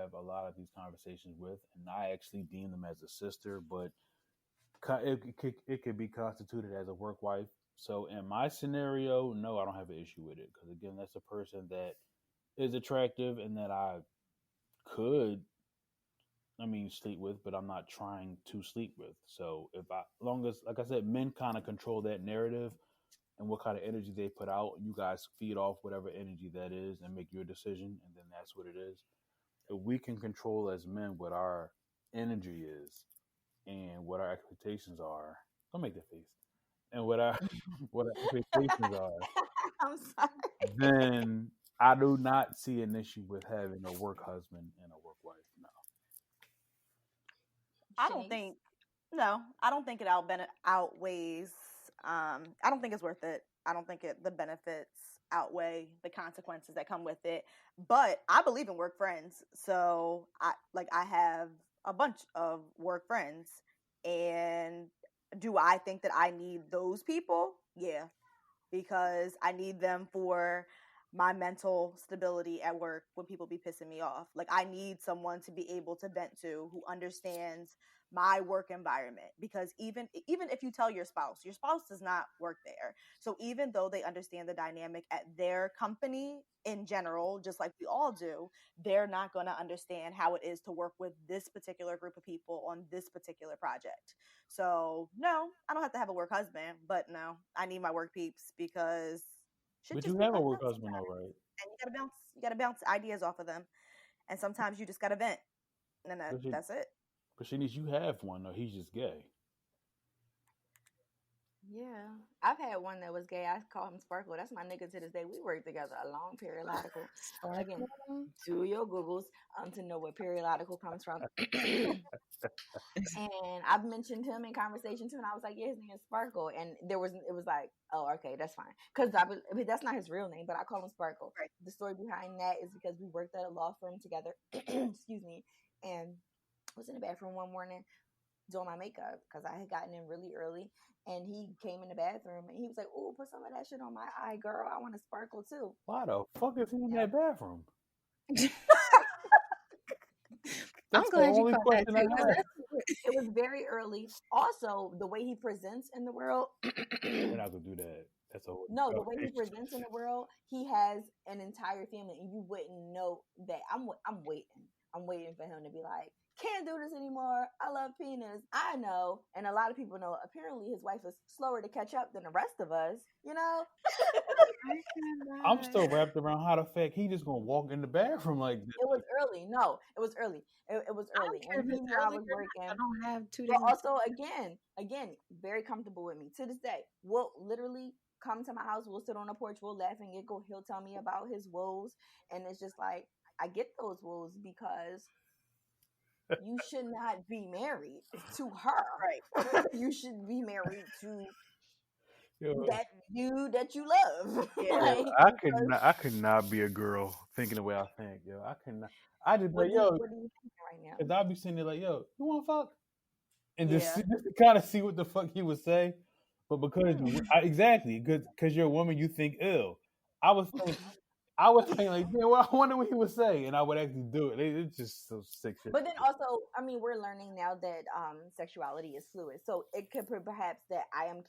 have a lot of these conversations with, and I actually deem them as a sister, but it could be constituted as a work wife. So in my scenario, no, I don't have an issue with it because again, that's a person that is attractive and that I could, I mean, sleep with, but I'm not trying to sleep with. So if I, long as, like I said, men kind of control that narrative and what kind of energy they put out, you guys feed off whatever energy that is and make your decision, and then that's what it is. If we can control as men what our energy is and what our expectations are, don't make that face. And what our what our expectations are, I'm sorry. then I do not see an issue with having a work husband and a work wife. No. I don't think. No, I don't think it outweighs. I don't think it's worth it. I don't think the benefits outweigh the consequences that come with it. But I believe in work friends, so I have a bunch of work friends, and do I think that I need those people? Yeah, because I need them for my mental stability at work when people be pissing me off. Like, I need someone to be able to vent to who understands my work environment, because even if you tell your spouse does not work there, so even though they understand the dynamic at their company in general, just like we all do, they're not going to understand how it is to work with this particular group of people on this particular project. So no, I don't have to have a work husband, but no, I need my work peeps, because shit But you just be have a fucked work up husband, sometimes. though, right? And you gotta bounce ideas off of them, and sometimes you just gotta vent, and But she, that's it. but she needs you have one, though. He's just gay. Yeah, I've had one that was gay. I call him Sparkle. That's my nigga to this day. We worked together a long periodical. Again, do your Googles to know where periodical comes from. And I've mentioned him in conversation too, and I was like, "Yeah, his name is Sparkle." And it was like, "Oh, okay, that's fine," because I mean, that's not his real name, but I call him Sparkle. Right. The story behind that is because we worked at a law firm together. Excuse me, and I was in the bathroom one morning doing my makeup because I had gotten in really early, and he came in the bathroom and he was like, "Oh, put some of that shit on my eye, girl. I want to sparkle too." Why the fuck is he in that bathroom? I'm That's the glad you only caught that question I too. have. It was very early. Also, the way he presents in the world. We're not gonna do that. That's a whole No, the way he presents in the world, he has an entire family, and you wouldn't know that. I'm waiting. I'm waiting for him to be like, "Can't do this anymore. I love penis." I know, and a lot of people know. Apparently, his wife is slower to catch up than the rest of us. You know. I'm still wrapped around how the fact he just gonna walk in the bathroom like that. It was early. No, it was early. It was I early, don't care and if he it's knew I early was or not. I working. don't have 2 But different. also, again, very comfortable with me to this day. We'll literally come to my house. We'll sit on the porch. We'll laugh and giggle. He'll tell me about his woes, and it's just like, I get those woes because you should not be married to her. Right. You should be married to Yo, that dude that you love. Yeah. Like, I could not be a girl thinking the way I think. Yo, I could not. I just be what like, do you yo, thinking right now? because I'll be sitting there like, yo, you want to fuck? And Yeah. just to kind of see what the fuck he would say. But because exactly, because you're a woman, you think ill. I was thinking like, yeah, well, I wonder what he would say, and I would actually do it. It's just so sick shit. But then also, I mean, we're learning now that sexuality is fluid. So it could perhaps that I am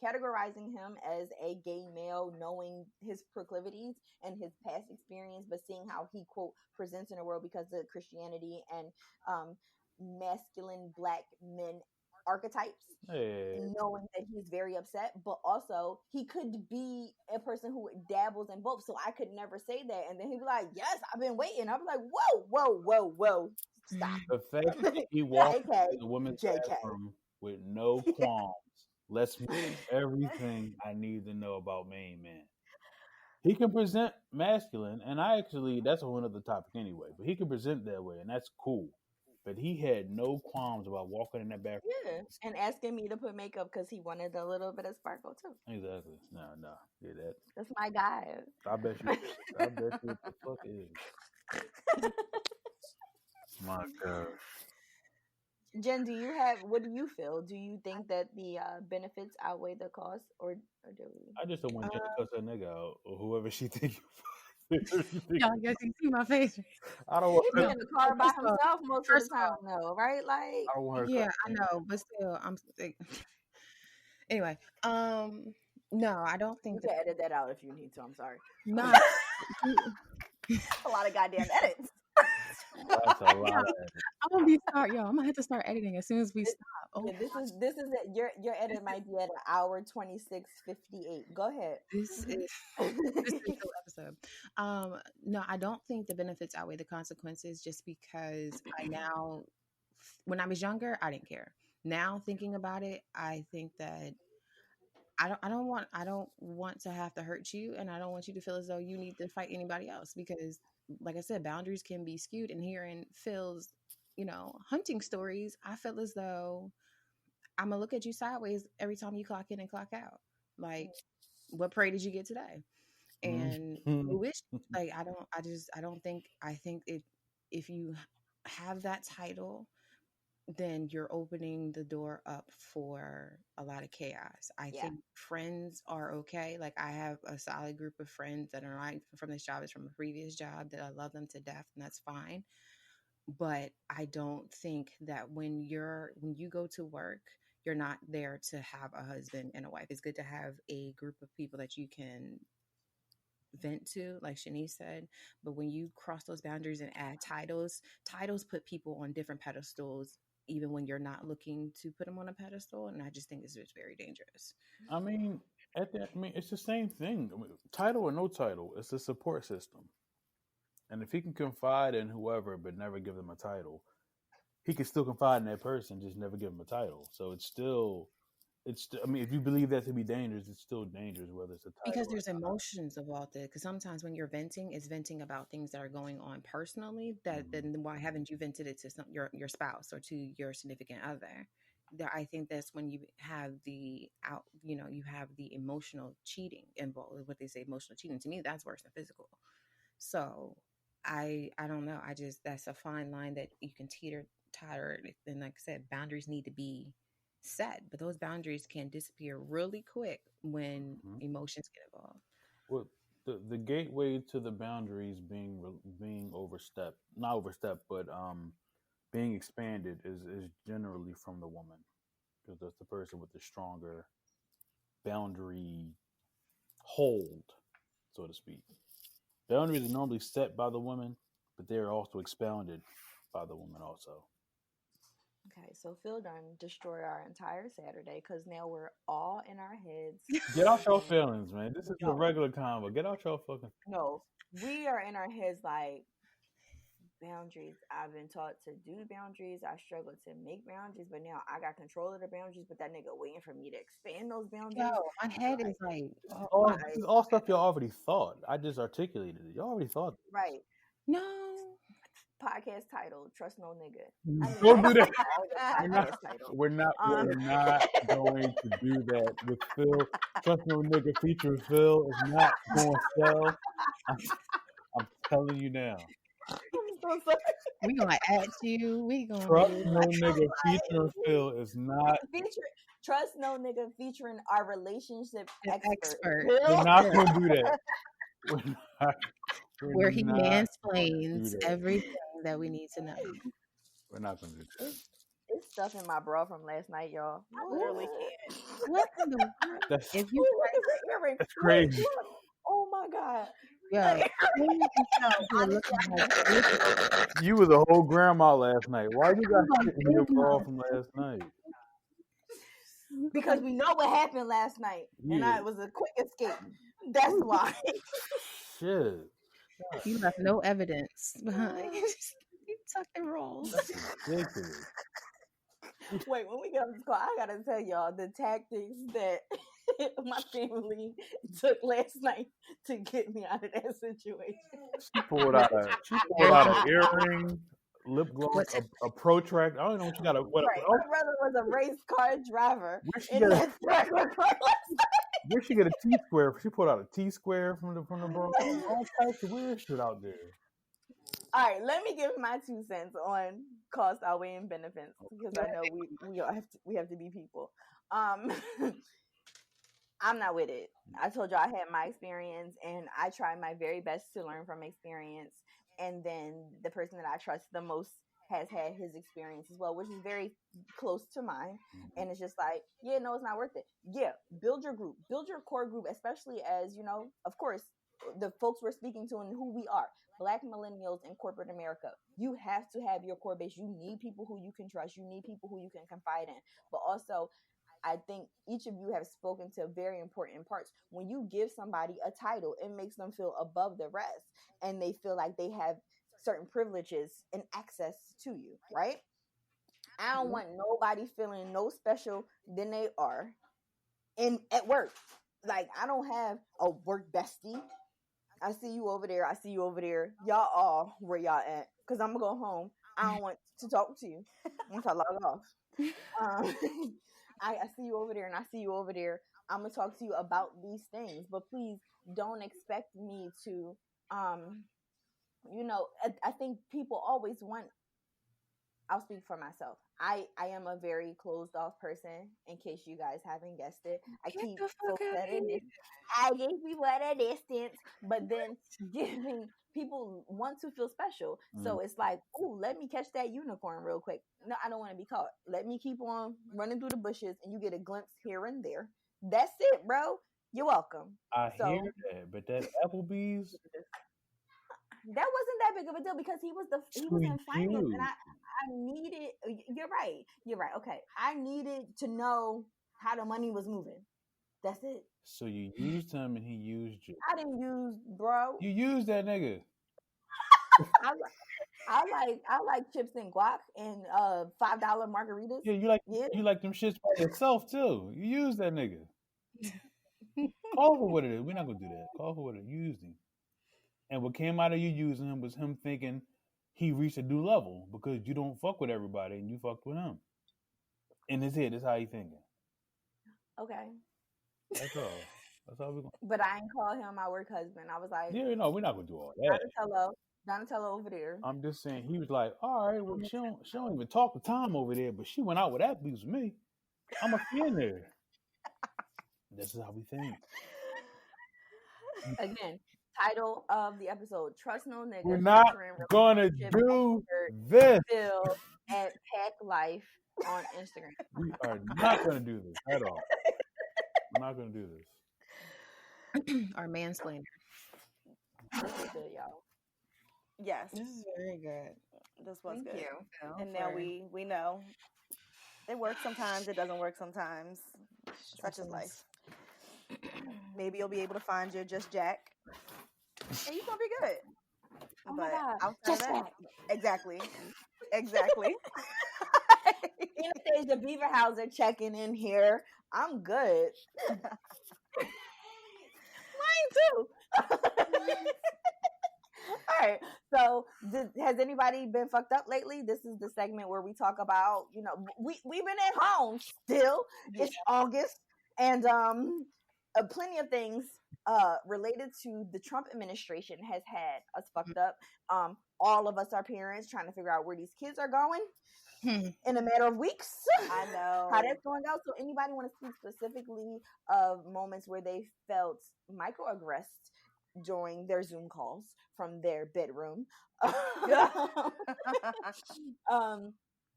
categorizing him as a gay male, knowing his proclivities and his past experience, but seeing how he, quote, presents in the world because of Christianity and masculine black men archetypes. Hey. Knowing that he's very upset, but also he could be a person who dabbles in both. So I could never say that, and then he'd be like, "Yes, I've been waiting." I'd be like, "Whoa, stop!" The fact that he walked JK, in the women's JK. bathroom with no qualms lets me know everything I need to know about main man. He can present masculine, and that's a whole other topic anyway. But he can present that way, and that's cool. But he had no qualms about walking in that bathroom. Yeah, and asking me to put makeup because he wanted a little bit of sparkle too. Exactly. No. Yeah, That's my guy. I bet you what the fuck is. My gosh. Jen, what do you feel? Do you think that the benefits outweigh the cost, or do we? I just don't want Jen to cuss that nigga out or whoever she think. Y'all guys can see my face. I don't want He be her. in the car by First of all, himself most of first the of time, all, though, right? Like, I don't want her. yeah, I know, but still, anyway. No, I don't you think can edit that out if you need to. I'm sorry. not. A lot of goddamn edits. That's a lot. Yeah, I'm gonna y'all. I'm gonna have to start editing as soon as we stop. Oh, Yeah, this is it. Your edit might be at an hour 26:58. Go ahead. this is the episode. No, I don't think the benefits outweigh the consequences. Just because when I was younger, I didn't care. Now thinking about it, I think that I don't want to have to hurt you, and I don't want you to feel as though you need to fight anybody else, because like I said, boundaries can be skewed. And hearing Phil's, hunting stories, I feel as though I'm gonna look at you sideways every time you clock in and clock out. Like, what prey did you get today? And who is she? Like, I think if you have that title, then you're opening the door up for a lot of chaos. I think friends are okay. Like, I have a solid group of friends that are not from this job, it's from a previous job, that I love them to death, and that's fine. But I don't think that when you go to work, you're not there to have a husband and a wife. It's good to have a group of people that you can vent to, like Shanice said. But when you cross those boundaries and add titles put people on different pedestals, even when you're not looking to put them on a pedestal. And I just think it's just very dangerous. I mean, it's the same thing. Title or no title, it's a support system. And if he can confide in whoever but never give them a title, he can still confide in that person, just never give them a title. So it's still, if you believe that to be dangerous, it's still dangerous, whether it's a title. Because there's emotions involved in it. Because sometimes when you're venting, it's venting about things that are going on personally. Then why haven't you vented it to your spouse or to your significant other? I think that's when you have you have the emotional cheating involved. What they say, emotional cheating. To me, that's worse than physical. So I don't know. That's a fine line that you can teeter-totter. And like I said, boundaries need to be set, but those boundaries can disappear really quick when emotions get involved. Well, the gateway to the boundaries being not overstepped, but being expanded is generally from the woman, because that's the person with the stronger boundary hold, so to speak. Boundaries are normally set by the woman, but they're also expounded by the woman also. Okay, so Phil done destroyed our entire Saturday because now we're all in our heads. Get out your feelings, man. This is a regular convo. Get out your fucking. No, we are in our heads like boundaries. I've been taught to do boundaries. I struggle to make boundaries, but now I got control of the boundaries. But that nigga waiting for me to expand those boundaries. Yo, my head is like, This is all stuff y'all already thought. I just articulated it. Y'all already thought it. Right. No. Podcast title: Trust No Nigga. Don't do that. We're not going to do that with Phil. Trust No Nigga featuring Phil is not going to sell. I'm telling you now. I'm so sorry. We gonna add you. We gonna Trust No Nigga featuring Phil is not. Trust No Nigga featuring our relationship expert. We're not going to do that. Where he mansplains everything that we need to know. We're not going to do that. It's stuff in my bra from last night, y'all. I literally can't. What in the world? If you that's crazy. Oh my god. Yeah. You was a whole grandma last night. Why you got shit in your bra from last night? Because we know what happened last night, and it was a quick escape. That's why. Shit. You left no evidence behind. You tucked and rolled. Ridiculous. Wait, when we get on this call, I gotta tell y'all the tactics that my family took last night to get me out of that situation. She pulled out an earring, lip gloss, a protractor. I don't know what you got. My brother was a race car driver. Where'd she get a T-square? She pulled out a T-square from the bra. All types of weird shit out there. All right, let me give my 2 cents on cost outweighing benefits, because I know we have to be people. I'm not with it. I told you I had my experience, and I try my very best to learn from experience. And then the person that I trust the most has had his experience as well, which is very close to mine. Mhm. And it's just like, yeah, no, it's not worth it. Yeah, build your group, build your core group, especially as, you know, of course, the folks we're speaking to and who we are. Black millennials in corporate America, you have to have your core base. You need people who you can trust. You need people who you can confide in. But also, I think each of you have spoken to very important parts. When you give somebody a title, it makes them feel above the rest and they feel like they have certain privileges and access to you, right? I don't want nobody feeling no special than they are in at work. Like, I don't have a work bestie. I see you over there. I see you over there. Y'all all where y'all at? Because I'm gonna go home. I don't want to talk to you. I'm gonna log off. Um, I see you over there, and I see you over there. I'm gonna talk to you about these things, but please don't expect me to. You know, I think people always want. I'll speak for myself. I am a very closed off person. In case you guys haven't guessed it, I Get keep the fuck folks out at a here. distance. I keep people at a distance, but then giving people want to feel special. So it's like, oh, let me catch that unicorn real quick. No, I don't want to be caught. Let me keep on running through the bushes, and you get a glimpse here and there. That's it, bro. You're welcome. I hear So that, but that Applebee's that wasn't that big of a deal because he was to in finance, and you. I needed. You're right. You're right. Okay, I needed to know how the money was moving. That's it. So you used him and he used you. I didn't use, bro. You used that nigga. I I like chips and guac and $5 margaritas. Yeah, Yeah. you like them shits by yourself too. You used that nigga. Call for what it is. We're not gonna do that. Call for what it is. You used him. And what came out of you using him was him thinking he reached a new level because you don't fuck with everybody and you fucked with him. In his head, that's how he thinking. Okay. That's all. That's all we're gonna. But I ain't call him my work husband. I was like, Yeah, no, we're not gonna do all that. Donatello over there. I'm just saying he was like, all right, well, she don't even talk to Tom over there, but she went out with Applebee's with me. I'm a fan there. This is how we think. Again, title of the episode: Trust No Nigga. We're not gonna do this. Phil at Pack Life on Instagram. We are not gonna do this at all. We're not gonna do this. Our mansplainer. This is good, y'all. Yes, This is very good. this was Thank good. you, Phil, And now for we know it works sometimes. It doesn't work sometimes. Such is stressing life. us. Maybe you'll be able to find your just Jack, and you're gonna be good. Oh my But God, outside just of that, Jack. exactly. Anastasia Beaverhauser checking in here. I'm good. Mine too. All right. So, has anybody been fucked up lately? This is the segment where we talk about, you know, we've been at home still. It's August, and plenty of things related to the Trump administration has had us fucked up. All of us are parents trying to figure out where these kids are going in a matter of weeks. I know how that's going out. So anybody want to speak specifically of moments where they felt microaggressed during their Zoom calls from their bedroom?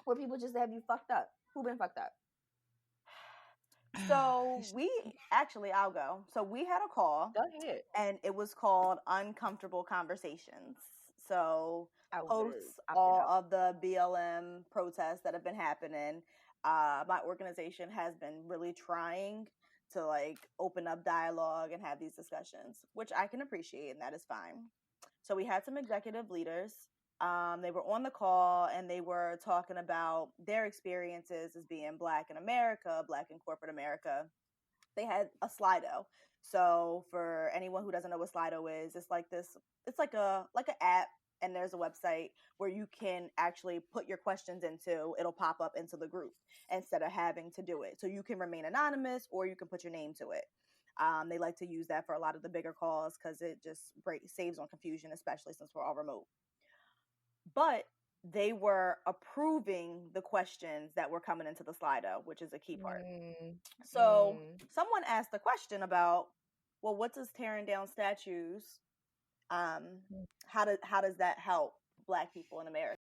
Where people just have you fucked up. Who been fucked up? So I'll go. So we had a call. Go ahead. And it was called Uncomfortable Conversations. So post opted all out. of the BLM protests that have been happening, my organization has been really trying to like open up dialogue and have these discussions, which I can appreciate, and that is fine. So we had some executive leaders. They were on the call and they were talking about their experiences as being Black in America, Black in corporate America. They had a Slido. So for anyone who doesn't know what Slido is, it's like an app, and there's a website where you can actually put your questions into. It'll pop up into the group instead of having to do it. So you can remain anonymous or you can put your name to it. They like to use that for a lot of the bigger calls because it just saves on confusion, especially since we're all remote. But they were approving the questions that were coming into the Slido, which is a key part. So someone asked a question about, well, what does tearing down statues, how does that help Black people in America?